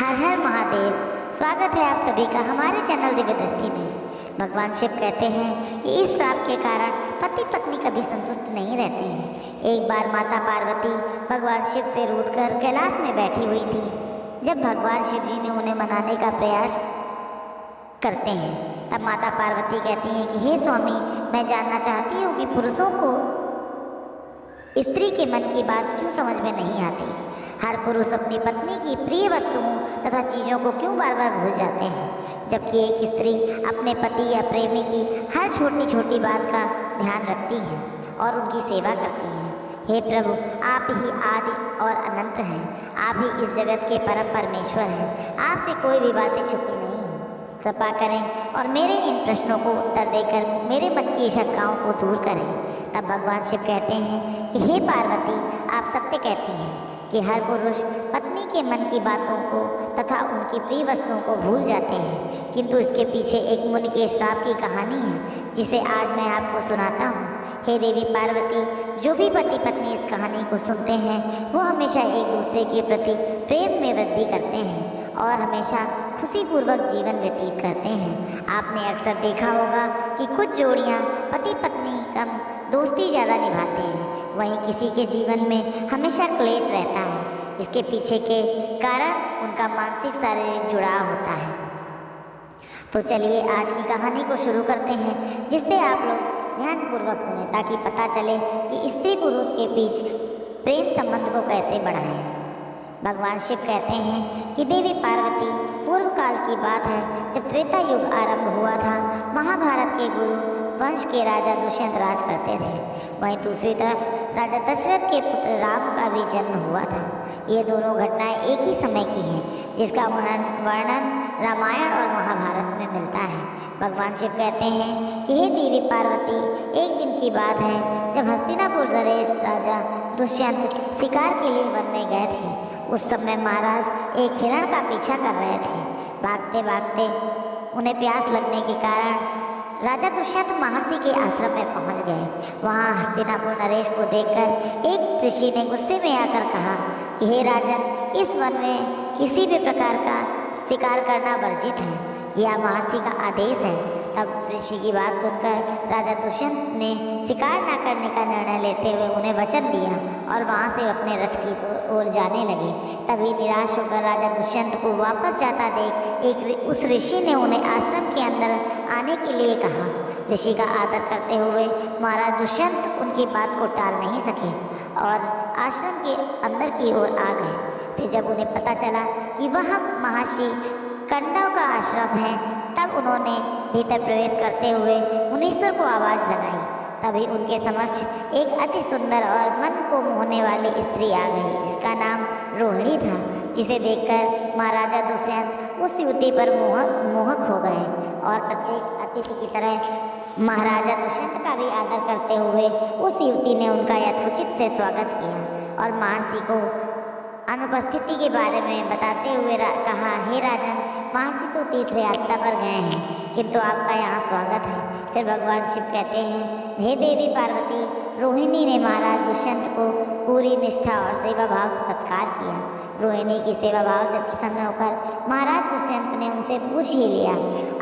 हर हर महादेव। स्वागत है आप सभी का हमारे चैनल दिव्य दृष्टि में। भगवान शिव कहते हैं कि इस श्राप के कारण पति पत्नी कभी संतुष्ट नहीं रहते हैं। एक बार माता पार्वती भगवान शिव से रूठकर कैलाश में बैठी हुई थी। जब भगवान शिव जी ने उन्हें मनाने का प्रयास करते हैं तब माता पार्वती कहती हैं कि हे स्वामी, मैं जानना चाहती हूँ कि पुरुषों को स्त्री के मन की बात क्यों समझ में नहीं आती। हर पुरुष अपनी पत्नी की प्रिय वस्तुओं तथा चीज़ों को क्यों बार बार भूल जाते हैं, जबकि एक स्त्री अपने पति या प्रेमी की हर छोटी छोटी बात का ध्यान रखती है और उनकी सेवा करती है। हे प्रभु, आप ही आदि और अनंत हैं। आप ही इस जगत के परम परमेश्वर हैं। आपसे कोई भी बातें छुपी नहीं हैं। कृपा करें और मेरे इन प्रश्नों को उत्तर देकर मेरे मन की शंकाओं को दूर करें। तब भगवान शिव कहते हैं कि हे पार्वती, आप सत्य कहती हैं कि हर पुरुष पत्नी के मन की बातों को तथा उनकी प्रिय वस्तुओं को भूल जाते हैं, किंतु इसके पीछे एक मुनि के श्राप की कहानी है जिसे आज मैं आपको सुनाता हूँ। हे देवी पार्वती, जो भी पति पत्नी इस कहानी को सुनते हैं वो हमेशा एक दूसरे के प्रति प्रेम में वृद्धि करते हैं और हमेशा खुशीपूर्वक जीवन व्यतीत करते हैं। आपने अक्सर देखा होगा कि कुछ जोड़ियाँ पति पत्नी कम दोस्ती ज़्यादा निभाते हैं, वहीं किसी के जीवन में हमेशा क्लेश रहता है। इसके पीछे के कारण उनका मानसिक शारीरिक जुड़ाव होता है। तो चलिए आज की कहानी को शुरू करते हैं, जिससे आप लोग ध्यानपूर्वक सुने ताकि पता चले कि स्त्री पुरुष के बीच प्रेम संबंध को कैसे बढ़ाएं। भगवान शिव कहते हैं कि देवी पार्वती, पूर्व काल की बात है जब त्रेता युग आरंभ हुआ था। महाभारत के गुरु वंश के राजा दुष्यंत राज करते थे। वहीं दूसरी तरफ राजा दशरथ के पुत्र राम का भी जन्म हुआ था। ये दोनों घटनाएं एक ही समय की हैं, जिसका वर्णन रामायण और महाभारत में मिलता है। भगवान शिव कहते हैं कि हे देवी पार्वती, एक दिन की बात है जब हस्तिनापुर नरेश राजा दुष्यंत शिकार के लिए वन में गए थे। उस समय महाराज एक हिरण का पीछा कर रहे थे। भागते भागते उन्हें प्यास लगने के कारण राजा दुष्यंत महर्षि के आश्रम में पहुंच गए। वहां हस्तिनापुर नरेश को देखकर एक ऋषि ने गुस्से में आकर कहा कि हे राजन, इस वन में किसी भी प्रकार का शिकार करना वर्जित है, यह महर्षि का आदेश है। तब ऋषि की बात सुनकर राजा दुष्यंत ने शिकार न करने का निर्णय लेते हुए उन्हें वचन दिया और वहां से अपने रथ की ओर जाने लगे। तभी निराश होकर राजा दुष्यंत को वापस जाता देख उस ऋषि ने उन्हें आश्रम के अंदर आने के लिए कहा। ऋषि का आदर करते हुए महाराज दुष्यंत उनकी बात को टाल नहीं सके और आश्रम के अंदर की ओर आ गए। फिर जब उन्हें पता चला कि वह महर्षि कंडव का आश्रम है, तब उन्होंने भीतर प्रवेश करते हुए मुनीश्वर को आवाज़ लगाई। तभी उनके समक्ष एक अति सुंदर और मन को मोहने वाली स्त्री आ गई, जिसका नाम रोहिणी था, जिसे देखकर महाराजा दुष्यंत उस युवती पर मोहक हो गए और प्रत्येक अतिथि की तरह महाराजा दुष्यंत का भी आदर करते हुए उस युवती ने उनका यथोचित से स्वागत किया और महर्षि को अनुपस्थिति के बारे में बताते हुए कहा, हे राजन, महर्षि तो तीर्थ यात्रा पर गए हैं, किंतु आपका यहाँ स्वागत है। फिर भगवान शिव कहते हैं, हे देवी पार्वती, रोहिणी ने महाराज दुष्यंत को पूरी निष्ठा और सेवा भाव से सत्कार किया। रोहिणी की सेवा भाव से प्रसन्न होकर महाराज दुष्यंत ने उनसे पूछ ही लिया,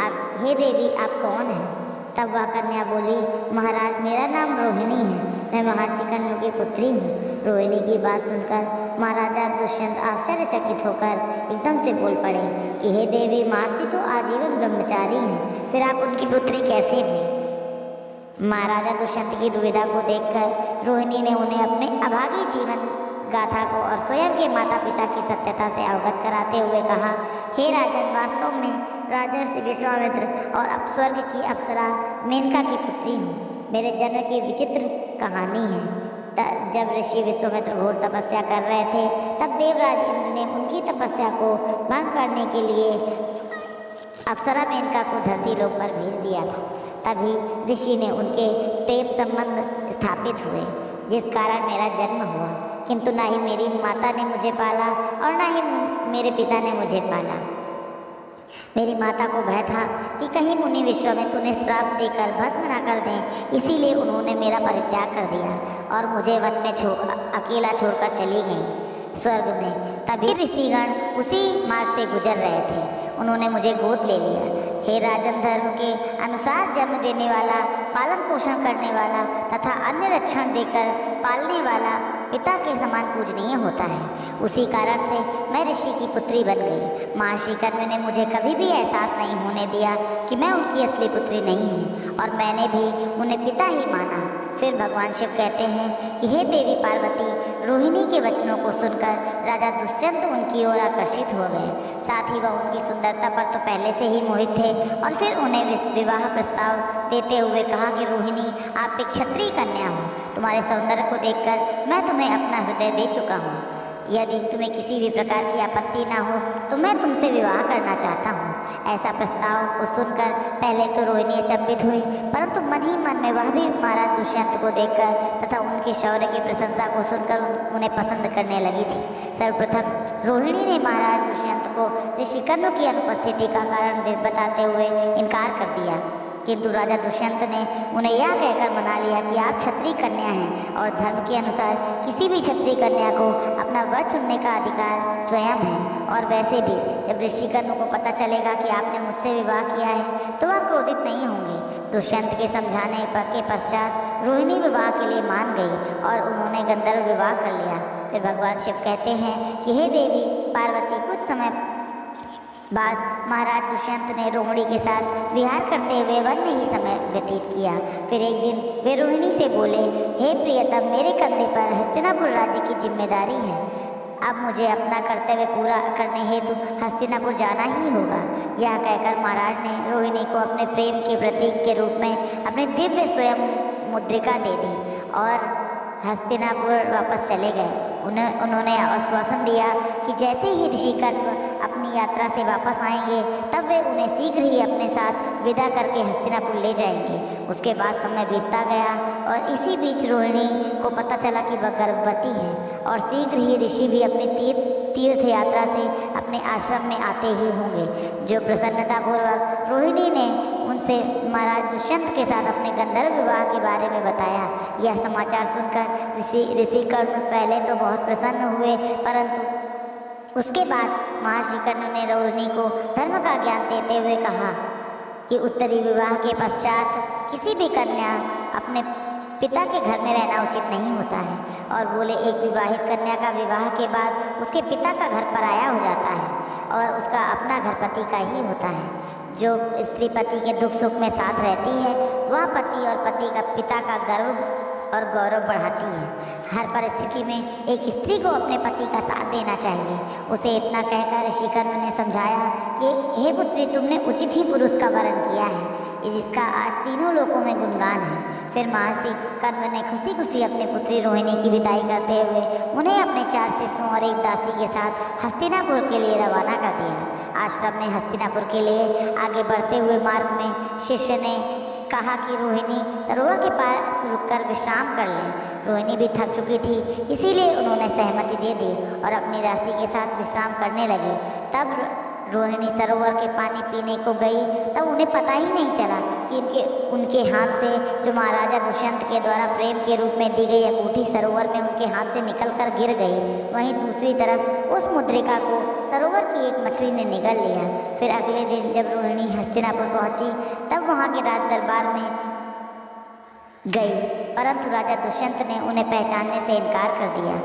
आप हे देवी, आप कौन हैं? तब वह कन्या बोली, महाराज, मेरा नाम रोहिणी है, मैं महर्षि कन्यु की पुत्री हूँ। रोहिणी की बात सुनकर महाराजा दुष्यंत आश्चर्यचकित होकर एकदम से बोल पड़े कि हे देवी, महर्षि तो आजीवन ब्रह्मचारी हैं, फिर आप उनकी पुत्री कैसे हुई? महाराजा दुष्यंत की दुविधा को देखकर रोहिणी ने उन्हें अपने अभागी जीवन गाथा को और स्वयं के माता पिता की सत्यता से अवगत कराते हुए कहा, हे राजन, वास्तव में राजर्षि विश्वामित्र और अपस्वर्ग की अप्सरा मेनका की पुत्री हूँ। मेरे जन्म की विचित्र कहानी है। जब ऋषि विश्वामित्र घोर तपस्या कर रहे थे, तब देवराज इंद्र ने उनकी तपस्या को भंग करने के लिए अप्सरा मेनका को धरती लोक पर भेज दिया था। तभी ऋषि ने उनके प्रेम संबंध स्थापित हुए, जिस कारण मेरा जन्म हुआ, किंतु ना ही मेरी माता ने मुझे पाला और ना ही मेरे पिता ने मुझे पाला। मेरी माता को भय था कि कहीं मुनि विश्वामित्र उन्हें श्राप देकर भस्म न कर दें, इसीलिए उन्होंने मेरा परित्याग कर दिया और मुझे वन में अकेला छोड़कर चली गई। स्वर्ग में। तभी ऋषिगण उसी मार्ग से गुजर रहे थे। उन्होंने मुझे गोद ले लिया। हे राजन, धर्म के अनुसार जन्म देने वाला, पालन पोषण करने वाला तथा अन्य रक्षण देकर पालने वाला पिता के समान पूजनीय होता है। उसी कारण से मैं ऋषि की पुत्री बन गई। महर्षि कर्म ने मुझे कभी भी एहसास नहीं होने दिया कि मैं उनकी असली पुत्री नहीं हूँ, और मैंने भी उन्हें पिता ही माना। फिर भगवान शिव कहते हैं कि हे देवी पार्वती, रोहिणी के वचनों को सुनकर राजा दुष्यंत उनकी ओर आकर्षित हो गए। साथ ही वह उनकी सुंदरता पर तो पहले से ही मोहित थे, और फिर उन्हें विवाह प्रस्ताव देते हुए कहा कि रोहिणी, आप एक क्षत्रिय कन्या हो। तुम्हारे सौंदर्य को देखकर मैं तुम्हें अपना हृदय दे चुका हूँ। यदि तुम्हें किसी भी प्रकार की आपत्ति ना हो तो मैं तुमसे विवाह करना चाहता हूँ। ऐसा प्रस्ताव को सुनकर पहले तो रोहिणी अचंभित हुई, परंतु मन ही मन में वह भी महाराज दुष्यंत को देखकर तथा उनके शौर्य की प्रशंसा को सुनकर उन्हें पसंद करने लगी थी। सर्वप्रथम रोहिणी ने महाराज दुष्यंत को ऋषि कर्ण की अनुपस्थिति का कारण बताते हुए इनकार कर दिया, किंतु राजा दुष्यंत ने उन्हें यह कहकर मना लिया कि आप क्षत्रिय कन्या हैं और धर्म के अनुसार किसी भी क्षत्रिय कन्या को अपना वर चुनने का अधिकार स्वयं है। और वैसे भी जब ऋषि कर्ण को पता चलेगा कि आपने मुझसे विवाह किया है तो वह क्रोधित नहीं होंगे। दुष्यंत के समझाने के पश्चात रोहिणी विवाह के लिए मान गई और उन्होंने गंधर्व विवाह कर लिया। फिर भगवान शिव कहते हैं कि हे देवी पार्वती, कुछ समय बाद महाराज दुष्यंत ने रोहिणी के साथ विहार करते हुए वन में ही समय व्यतीत किया। फिर एक दिन वे रोहिणी से बोले, हे प्रियतम, मेरे कंधे पर हस्तिनापुर राज्य की जिम्मेदारी है। अब मुझे अपना कर्तव्य पूरा करने हेतु हस्तिनापुर जाना ही होगा। यह कहकर महाराज ने रोहिणी को अपने प्रेम के प्रतीक के रूप में अपनी दिव्य स्वयं मुद्रिका दे दी और हस्तिनापुर वापस चले गए। उन्होंने आश्वासन दिया कि जैसे ही ऋषि कर्ण अपनी यात्रा से वापस आएंगे तब वे उन्हें शीघ्र ही अपने साथ विदा करके हस्तिनापुर ले जाएंगे। उसके बाद समय बीतता गया और इसी बीच रोहिणी को पता चला कि वह गर्भवती है और शीघ्र ही ऋषि भी अपनी तीर्थ यात्रा से अपने आश्रम में आते ही होंगे। जो प्रसन्नतापूर्वक रोहिणी ने उनसे महाराज दुष्यंत के साथ अपने गंधर्व विवाह के बारे में बताया। यह समाचार सुनकर ऋषि कर्ण पहले तो बहुत प्रसन्न हुए, परंतु उसके बाद महर्षि कर्ण ने रोहिणी को धर्म का ज्ञान देते हुए कहा कि उत्तरी विवाह के पश्चात किसी भी कन्या अपने पिता के घर में रहना उचित नहीं होता है, और बोले एक विवाहित कन्या का विवाह के बाद उसके पिता का घर पराया हो जाता है और उसका अपना घर पति का ही होता है। जो स्त्री पति के दुख सुख में साथ रहती है वह पति और पति का पिता का गर्व और गौरव बढ़ाती है। हर परिस्थिति में एक स्त्री को अपने पति का साथ देना चाहिए। उसे इतना कहकर ऋषि कर्ण ने समझाया कि हे पुत्री, तुमने उचित ही पुरुष का वरण किया है जिसका आज तीनों लोकों में गुणगान है। फिर महर्षि कर्ण ने खुशी खुशी अपनी पुत्री रोहिणी की विदाई करते हुए उन्हें अपने 4 शिष्यों और एक दासी के साथ हस्तिनापुर के लिए रवाना कर दिया। आश्रम में हस्तिनापुर के लिए आगे बढ़ते हुए मार्ग में शिष्य ने कहा कि रोहिणी सरोवर के पास रुककर विश्राम कर लें। रोहिणी भी थक चुकी थी, इसीलिए उन्होंने सहमति दे दी और अपनी दासी के साथ विश्राम करने लगी। तब रोहिणी सरोवर के पानी पीने को गई, तब उन्हें पता ही नहीं चला कि उनके हाथ से जो महाराजा दुष्यंत के द्वारा प्रेम के रूप में दी गई अंगूठी सरोवर में उनके हाथ से निकलकर गिर गई। वहीं दूसरी तरफ उस मुद्रिका को सरोवर की एक मछली ने निगल लिया। फिर अगले दिन जब रोहिणी हस्तिनापुर पहुंची तब वहां के राज दरबार में गई, परंतु राजा दुष्यंत ने उन्हें पहचानने से इनकार कर दिया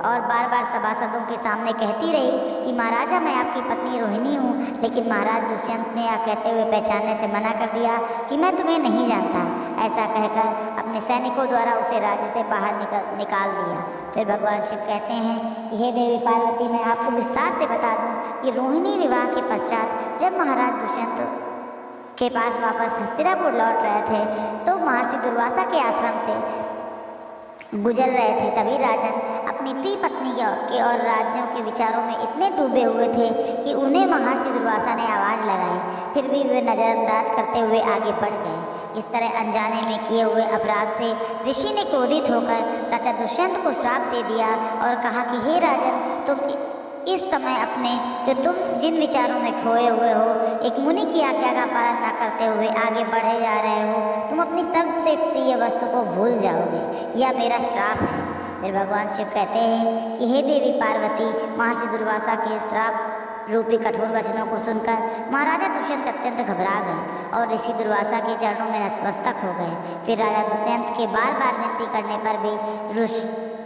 और बार बार सभासदों के सामने कहती रही कि महाराजा, मैं आपकी पत्नी रोहिणी हूँ। लेकिन महाराज दुष्यंत ने यह कहते हुए पहचानने से मना कर दिया कि मैं तुम्हें नहीं जानता। ऐसा कहकर अपने सैनिकों द्वारा उसे राज्य से बाहर निकाल दिया। फिर भगवान शिव कहते हैं कि हे देवी पार्वती, मैं आपको विस्तार से बता दूँ कि रोहिणी विवाह के पश्चात जब महाराज दुष्यंत के पास वापस हस्तिनापुर लौट रहे थे तो महर्षि दुर्वासा के आश्रम से गुजर रहे थे। तभी राजन अपनी प्रिय पत्नी के और राज्यों के विचारों में इतने डूबे हुए थे कि उन्हें महर्षि दुर्वासा ने आवाज़ लगाई, फिर भी वे नज़रअंदाज करते हुए आगे बढ़ गए। इस तरह अनजाने में किए हुए अपराध से ऋषि ने क्रोधित होकर राजा दुष्यंत को श्राप दे दिया और कहा कि हे राजन, तुम इस समय अपने तुम जिन विचारों में खोए हुए हो, एक मुनि की आज्ञा का पालन न करते हुए आगे बढ़े जा रहे हो, तुम अपनी सबसे प्रिय वस्तु को भूल जाओगे। यह मेरा श्राप है। फिर भगवान शिव कहते हैं कि हे देवी पार्वती, महर्षि दुर्वासा के श्राप रूपी कठोर वचनों को सुनकर महाराजा दुष्यंत अत्यंत घबरा गए और ऋषि दुर्वासा के चरणों में नतमस्तक हो गए। फिर राजा दुष्यंत के बार बार विनती करने पर भी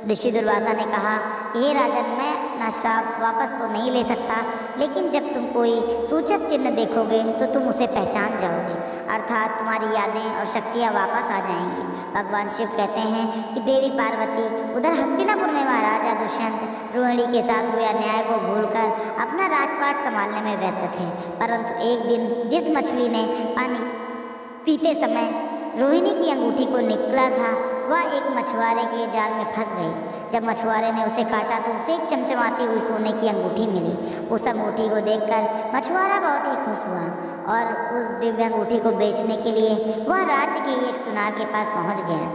ऋषि दुर्वासा ने कहा कि हे राजन, मैं अपना श्राप वापस तो नहीं ले सकता, लेकिन जब तुम कोई सूचक चिन्ह देखोगे तो तुम उसे पहचान जाओगे, अर्थात तुम्हारी यादें और शक्तियाँ वापस आ जाएंगी। भगवान शिव कहते हैं कि देवी पार्वती, उधर हस्तिनापुर में महाराजा दुष्यंत रोहिणी के साथ हुए अन्याय को भूलकर अपना राजपाट संभालने में व्यस्त थे। परंतु एक दिन जिस मछली ने पानी पीते समय रोहिणी की अंगूठी को निकला था, वह एक मछुआरे के जाल में फंस गई। जब मछुआरे ने उसे काटा तो उसे एक चमचमाती हुई सोने की अंगूठी मिली। उस अंगूठी को देखकर मछुआरा बहुत ही खुश हुआ और उस दिव्य अंगूठी को बेचने के लिए वह राज्य के एक सुनार के पास पहुंच गया।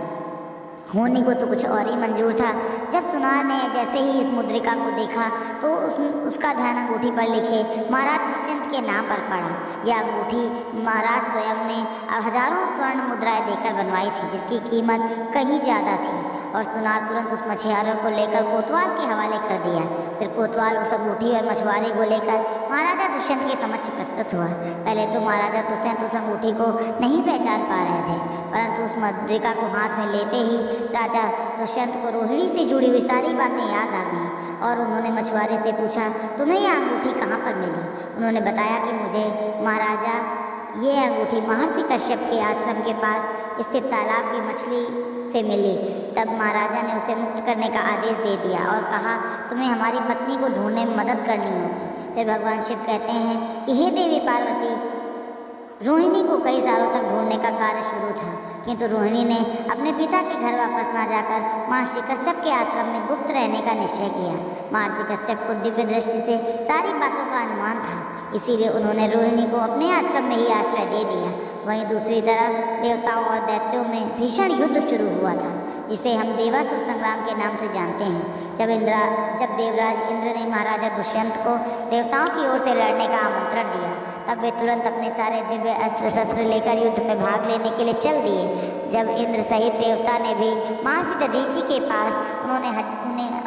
होनी को तो कुछ और ही मंजूर था। जब सुनार ने जैसे ही इस मुद्रिका को देखा तो उसका ध्यान अंगूठी पर लिखे महाराज दुष्यंत के नाम पर पड़ा। यह अंगूठी महाराज स्वयं ने हजारों स्वर्ण मुद्राएं देकर बनवाई थी, जिसकी कीमत कहीं ज़्यादा थी। और सुनार तुरंत उस मछुआरे को लेकर कोतवाल के हवाले कर दिया। फिर कोतवाल उस अंगूठी और मछुआरे को लेकर महाराजा दुष्यंत के समक्ष प्रस्तुत हुआ। पहले तो महाराजा दुष्यंत उस अंगूठी को नहीं पहचान पा रहे थे, परंतु उस मुद्रिका को हाथ में लेते ही राजा दुष्यंत को रोहिणी से जुड़ी हुई सारी बातें याद आ गईं और उन्होंने मछुआरे से पूछा, तुम्हें यह अंगूठी कहाँ पर मिली? उन्होंने बताया कि मुझे महाराजा ये अंगूठी महर्षि कश्यप के आश्रम के पास स्थित तालाब की मछली से मिली। तब महाराजा ने उसे मुक्त करने का आदेश दे दिया और कहा, तुम्हें हमारी पत्नी को ढूंढने में मदद करनी होगी। फिर भगवान शिव कहते हैं कि हे देवी पार्वती, रोहिणी को कई सालों तक ढूंढने का कार्य शुरू था, किंतु रोहिणी ने अपने पिता के घर वापस ना जाकर महर्षि कश्यप के आश्रम में गुप्त रहने का निश्चय किया। महर्षि कश्यप को दिव्य दृष्टि से सारी बातों का अनुमान था, इसीलिए उन्होंने रोहिणी को अपने आश्रम में ही आश्रय दे दिया। वहीं दूसरी तरफ देवताओं और दैत्यों में भीषण युद्ध शुरू हुआ था, जिसे हम देवासुर संग्राम के नाम से जानते हैं। जब देवराज इंद्र ने महाराजा दुष्यंत को देवताओं की ओर से लड़ने का आमंत्रण दिया, तब वे तुरंत अपने सारे दिव्य अस्त्र शस्त्र लेकर युद्ध में भाग लेने के लिए चल दिए। जब इंद्र सहित देवता ने भी महर्षि दधीचि के पास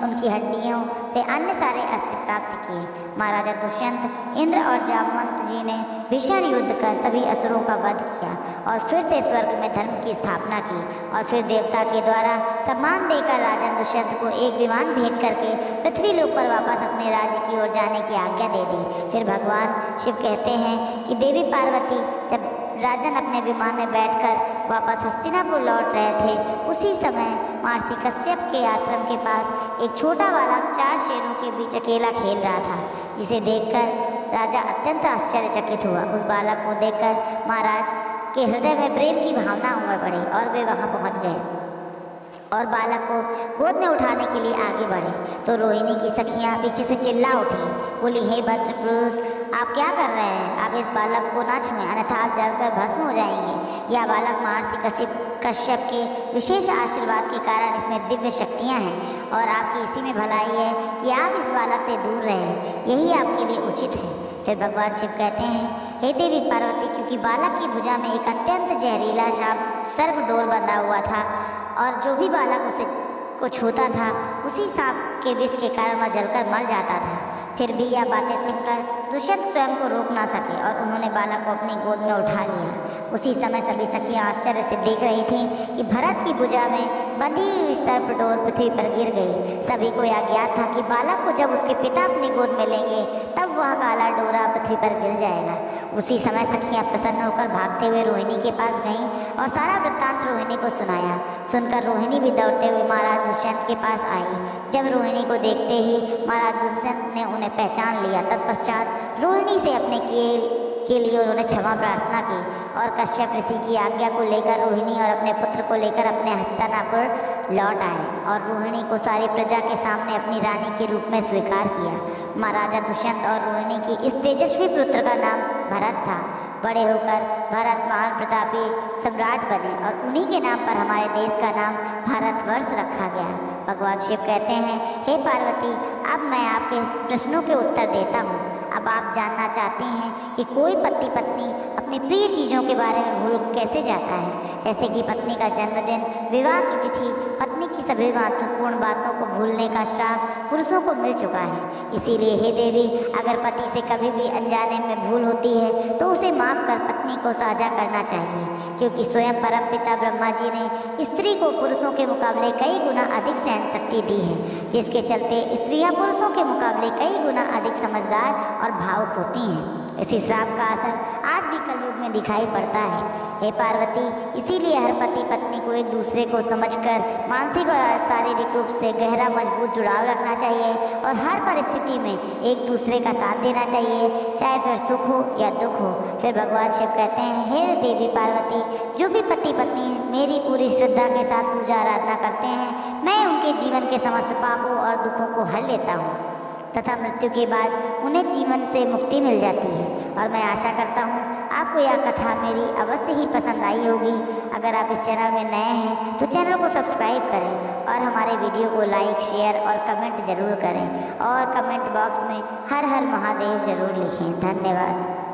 उनकी हड्डियों से अन्य सारे अस्त्र प्राप्त किए। महाराजा दुष्यंत, इंद्र और जामवंत जी ने भीषण युद्ध कर सभी असुरों का वध किया और फिर से स्वर्ग में धर्म की स्थापना की। और फिर देवता के द्वारा सम्मान देकर राजा दुष्यंत को एक विमान भेंट करके पृथ्वी लोक पर वापस अपने राज्य की ओर जाने की आज्ञा दे दी। फिर भगवान शिव कहते हैं कि देवी पार्वती, जब राजन अपने विमान में बैठकर वापस हस्तिनापुर लौट रहे थे, उसी समय महर्षि कश्यप के आश्रम के पास एक छोटा बालक 4 शेरों के बीच अकेला खेल रहा था, जिसे देखकर राजा अत्यंत आश्चर्यचकित हुआ। उस बालक को देखकर महाराज के हृदय में प्रेम की भावना उमड़ पड़ी और वे वहां पहुंच गए और बालक को गोद में उठाने के लिए आगे बढ़े तो रोहिणी की सखियां पीछे से चिल्ला उठी, बोली, हे भद्र पुरुष, आप क्या कर रहे हैं? आप इस बालक को ना छुएं, अन्यथा आप जलकर भस्म हो जाएंगे। यह बालक महर्षि कश्यप के विशेष आशीर्वाद के कारण इसमें दिव्य शक्तियां हैं और आपकी इसी में भलाई है कि आप इस बालक से दूर रहें, यही आपके लिए उचित है। फिर भगवान शिव कहते हैं, हे देवी पार्वती, क्योंकि बालक की भुजा में एक अत्यंत जहरीला सर्प डोर बंधा हुआ था और जो भी बालक उसे को छूता था उसी सांप के विष के कारण वह जलकर मर जाता था। फिर भी यह बातें सुनकर दुष्यंत स्वयं को रोक ना सके और उन्होंने बालक को अपनी गोद में उठा लिया। उसी समय सभी सखियां आश्चर्य से देख रही थीं कि भरत की भुजा में बंधी हुई सर्प डोर पृथ्वी पर गिर गई। सभी को यह ज्ञात था कि बालक को जब उसके पिता अपनी गोद में लेंगे तब वह काला डोरा पृथ्वी पर गिर जाएगा। उसी समय सखियां प्रसन्न होकर भागते हुए रोहिणी के पास गईं और सारा वृत्तांत रोहिणी को सुनाया। सुनकर रोहिणी भी दौड़ते हुए महाराज दुष्यंत के पास आई। जब रोहिणी को देखते ही महाराज दुष्यंत ने उन्हें पहचान लिया। तत्पश्चात रोहिणी से अपने के लिए उन्होंने क्षमा प्रार्थना की और कश्यप ऋषि की आज्ञा को लेकर रोहिणी और अपने पुत्र को लेकर अपने हस्तिनापुर लौट आए और रोहिणी को सारी प्रजा के सामने अपनी रानी के रूप में स्वीकार किया। महाराजा दुष्यंत और रोहिणी की इस तेजस्वी पुत्र का नाम भरत था। बड़े होकर भरत महान प्रतापी सम्राट बने और उन्हीं के नाम पर हमारे देश का नाम भारतवर्ष रखा गया। भगवान शिव कहते हैं, हे पार्वती, अब मैं आपके प्रश्नों के उत्तर देता हूँ। अब आप जानना चाहती हैं कि कोई पति पत्नी अपनी प्रिय चीज़ों के बारे में भूल कैसे जाता है, जैसे कि पत्नी का जन्मदिन, विवाह की तिथि, पत्नी की सभी महत्वपूर्ण बातों को भूलने का श्राप पुरुषों को मिल चुका है। इसीलिए हे देवी, अगर पति से कभी भी अनजाने में भूल होती है तो उसे माफ़ कर पत्नी को साझा करना चाहिए, क्योंकि स्वयं परम पिता ब्रह्मा जी ने स्त्री को पुरुषों के मुकाबले कई गुना अधिक सहन शक्ति दी है, जिसके चलते स्त्रियां पुरुषों के मुकाबले कई गुना अधिक समझदार और भावुक होती हैं। इसी श्राप का असर आज भी कलयुग में दिखाई पड़ता है। हे पार्वती, इसीलिए हर पति पत्नी को एक दूसरे को समझकर मानसिक और शारीरिक रूप से गहरा मजबूत जुड़ाव रखना चाहिए और हर परिस्थिति में एक दूसरे का साथ देना चाहिए, चाहे फिर सुख हो या दुख हो। फिर भगवान शिव कहते हैं, हे देवी पार्वती, जो भी पति पत्नी मेरी पूरी श्रद्धा के साथ पूजा आराधना करते हैं, मैं उनके जीवन के समस्त पापों और दुखों को हर लेता हूँ तथा मृत्यु के बाद उन्हें जीवन से मुक्ति मिल जाती है। और मैं आशा करता हूँ आपको यह कथा मेरी अवश्य ही पसंद आई होगी। अगर आप इस चैनल में नए हैं तो चैनल को सब्सक्राइब करें और हमारे वीडियो को लाइक, शेयर और कमेंट जरूर करें और कमेंट बॉक्स में हर हर महादेव जरूर लिखें। धन्यवाद।